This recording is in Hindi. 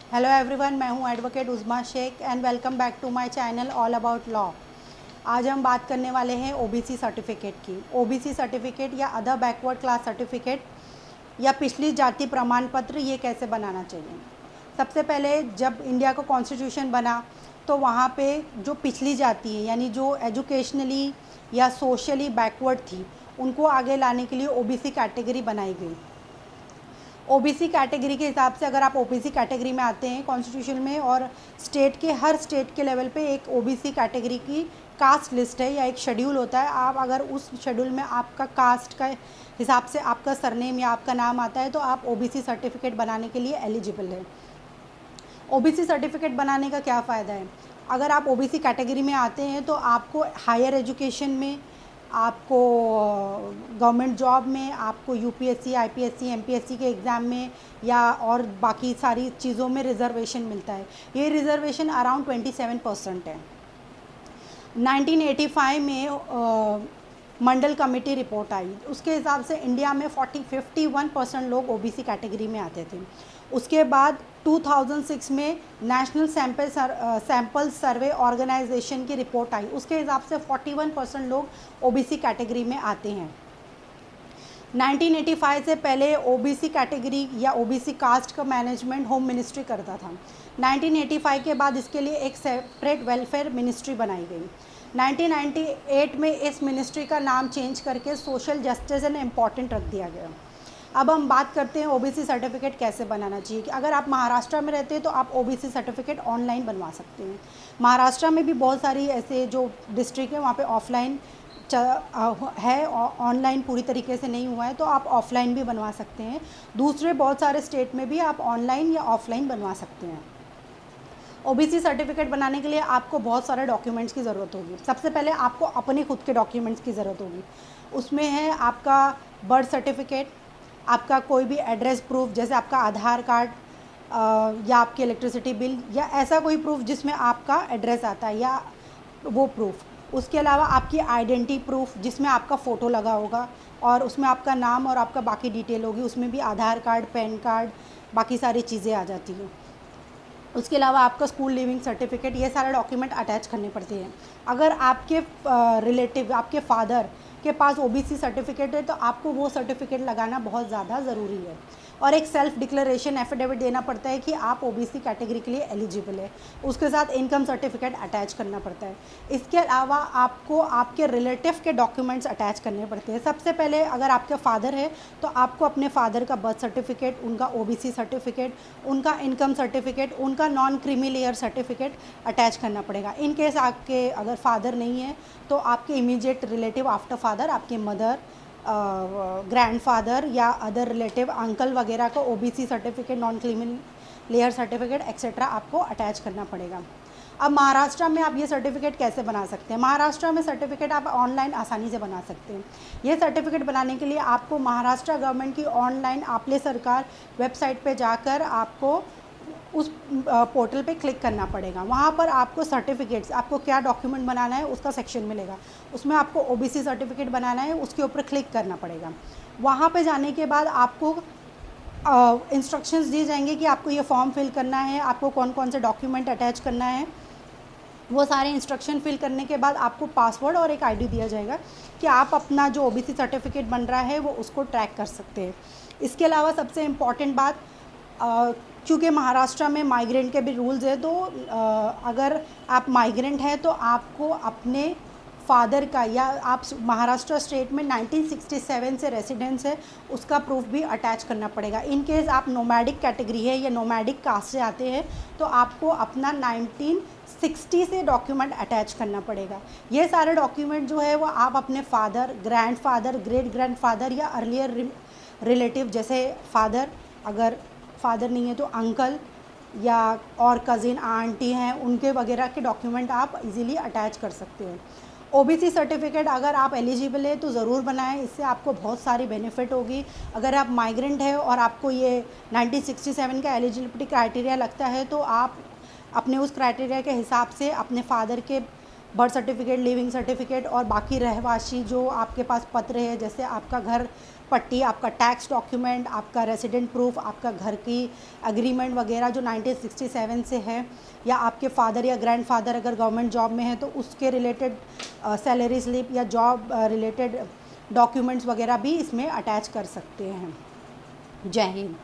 हेलो एवरीवन, मैं हूं advocate Uzma Shaikh and welcome back to my channel all about law. आज हम बात करने वाले हैं ओबीसी सर्टिफिकेट की। ओबीसी सर्टिफिकेट या अदर बैकवर्ड क्लास सर्टिफिकेट या पिछली जाति प्रमाण पत्र ये कैसे बनाना चाहिए। सबसे पहले जब इंडिया का कॉन्स्टिट्यूशन बना तो वहाँ पे जो पिछली जाति है यानी जो एजुकेशनली या सोशली बैकवर्ड थी उनको आगे लाने के लिए ओबीसी कैटेगरी बनाई गई। ओबीसी कैटेगरी के हिसाब से अगर आप ओबीसी कैटेगरी में आते हैं कॉन्स्टिट्यूशन में, और हर स्टेट के लेवल पे एक ओबीसी कैटेगरी की कास्ट लिस्ट है या एक शेड्यूल होता है। आप अगर उस शेड्यूल में आपका कास्ट का हिसाब से आपका सरनेम या आपका नाम आता है तो आप ओबीसी सर्टिफिकेट बनाने के लिए एलिजिबल है। ओबीसी सर्टिफिकेट बनाने का क्या फ़ायदा है? अगर आप ओबीसी कैटेगरी में आते हैं तो आपको हायर एजुकेशन में, आपको गवर्नमेंट जॉब में, आपको यूपीएससी, आईपीएससी, एमपीएससी के एग्ज़ाम में या और बाकी सारी चीज़ों में रिज़र्वेशन मिलता है। ये रिज़र्वेशन अराउंड 27% है। 1985 में मंडल कमेटी रिपोर्ट आई, उसके हिसाब से इंडिया में 51% लोग ओबीसी कैटेगरी में आते थे। उसके बाद 2006 में नेशनल सैंपल सर्वे ऑर्गेनाइजेशन की रिपोर्ट आई, उसके हिसाब से 41% लोग ओबीसी कैटेगरी में आते हैं। 1985 से पहले ओबीसी कैटेगरी या ओबीसी कास्ट का मैनेजमेंट होम मिनिस्ट्री करता था। 1985 के बाद इसके लिए एक सेपरेट वेलफेयर मिनिस्ट्री बनाई गई। 1998 में इस मिनिस्ट्री का नाम चेंज करके सोशल जस्टिस एंड इम्पॉर्टेंट रख दिया गया। अब हम बात करते हैं ओबीसी सर्टिफिकेट कैसे बनाना चाहिए। कि अगर आप महाराष्ट्र में रहते हैं तो आप ओबीसी सर्टिफिकेट ऑनलाइन बनवा सकते हैं। महाराष्ट्र में भी बहुत सारी ऐसे जो डिस्ट्रिक्ट है वहाँ पे ऑफलाइन है, ऑनलाइन पूरी तरीके से नहीं हुआ है, तो आप ऑफलाइन भी बनवा सकते हैं। दूसरे बहुत सारे स्टेट में भी आप ऑनलाइन या ऑफलाइन बनवा सकते हैं। ओबीसी सर्टिफिकेट बनाने के लिए आपको बहुत सारे डॉक्यूमेंट्स की ज़रूरत होगी। सबसे पहले आपको अपने खुद के डॉक्यूमेंट्स की ज़रूरत होगी। उसमें है आपका बर्थ सर्टिफिकेट, आपका कोई भी एड्रेस प्रूफ जैसे आपका आधार कार्ड या आपकी इलेक्ट्रिसिटी बिल या ऐसा कोई प्रूफ जिसमें आपका एड्रेस आता है या वो प्रूफ। उसके अलावा आपकी आइडेंटिटी प्रूफ जिसमें आपका फ़ोटो लगा होगा और उसमें आपका नाम और आपका बाकी डिटेल होगी। उसमें भी आधार कार्ड, पैन कार्ड, बाकी सारी चीज़ें आ जाती हैं। उसके अलावा आपका स्कूल लिविंग सर्टिफिकेट, ये सारे डॉक्यूमेंट अटैच करने पड़ते हैं। अगर आपके रिलेटिव, आपके फादर के पास ओबीसी सर्टिफिकेट है तो आपको वो सर्टिफिकेट लगाना बहुत ज़्यादा ज़रूरी है। और एक सेल्फ डिक्लेरेशन एफिडेविट देना पड़ता है कि आप ओबीसी कैटेगरी के लिए एलिजिबल है। उसके साथ इनकम सर्टिफिकेट अटैच करना पड़ता है। इसके अलावा आपको आपके रिलेटिव के डॉक्यूमेंट्स अटैच करने पड़ते हैं। सबसे पहले अगर आपके फादर है तो आपको अपने फादर का बर्थ सर्टिफिकेट, उनका ओबीसी सर्टिफिकेट, उनका इनकम सर्टिफिकेट, उनका non creamy layer certificate attach करना पड़ेगा। इन केस आपके अगर फादर नहीं है तो आपके इमीडिएट रिलेटिव आफ्टर फादर, आपके मदर, ग्रैंडफादर या अदर रिलेटिव, अंकल वगैरह को OBC certificate, non creamy layer certificate etcetera आपको अटैच करना पड़ेगा। अब महाराष्ट्र में आप ये सर्टिफिकेट कैसे बना सकते हैं? महाराष्ट्र में सर्टिफिकेट आप ऑनलाइन आसानी से बना सकते हैं। ये सर्टिफिकेट बनाने के लिए आपको महाराष्ट्र गवर्नमेंट की ऑनलाइन आपले सरकार वेबसाइट पे जाकर आपको उस पोर्टल पे क्लिक करना पड़ेगा। वहाँ पर आपको सर्टिफिकेट्स, आपको क्या डॉक्यूमेंट बनाना है उसका सेक्शन मिलेगा। उसमें आपको ओबीसी सर्टिफिकेट बनाना है, उसके ऊपर क्लिक करना पड़ेगा। वहाँ पे जाने के बाद आपको इंस्ट्रक्शंस दिए जाएंगे कि आपको ये फॉर्म फिल करना है, आपको कौन कौन से डॉक्यूमेंट अटैच करना है। वो सारे इंस्ट्रक्शन फिल करने के बाद आपको पासवर्ड और एक आईडी दिया जाएगा कि आप अपना जो ओबीसी सर्टिफिकेट बन रहा है वो उसको ट्रैक कर सकते हैं। इसके अलावा सबसे इम्पॉर्टेंट बात, चूँकि महाराष्ट्र में माइग्रेंट के भी रूल्स है तो अगर आप माइग्रेंट हैं तो आपको अपने फादर का, या आप महाराष्ट्र स्टेट में 1967 से रेसिडेंस है उसका प्रूफ भी अटैच करना पड़ेगा। इन केस आप नोमैडिक कैटेगरी है या नोमैडिक कास्ट से आते हैं तो आपको अपना 1960 से डॉक्यूमेंट अटैच करना पड़ेगा। ये सारे डॉक्यूमेंट जो है वो आप अपने फादर, ग्रैंडफादर, ग्रेट ग्रैंडफादर या अर्लियर रिलेटिव जैसे फादर, अगर फादर नहीं है तो अंकल या और कज़िन, आंटी हैं, उनके वगैरह के डॉक्यूमेंट आप इजीली अटैच कर सकते हैं। ओबीसी सर्टिफिकेट अगर आप एलिजिबल है तो ज़रूर बनाएं, इससे आपको बहुत सारी बेनिफिट होगी। अगर आप माइग्रेंट है और आपको ये 1967 का एलिजिबिलिटी क्राइटेरिया लगता है तो आप अपने उस क्राइटेरिया के हिसाब से अपने फादर के बर्थ सर्टिफिकेट, लिविंग सर्टिफिकेट और बाकी रहवासी जो आपके पास पत्र है, जैसे आपका घर पट्टी, आपका टैक्स डॉक्यूमेंट, आपका रेसिडेंट प्रूफ, आपका घर की एग्रीमेंट वगैरह जो 1967 से है, या आपके फादर या ग्रैंडफादर अगर गवर्नमेंट जॉब में है तो उसके रिलेटेड सैलरी स्लिप या जॉब रिलेटेड डॉक्यूमेंट्स वगैरह भी इसमें अटैच कर सकते हैं। जय हिंद।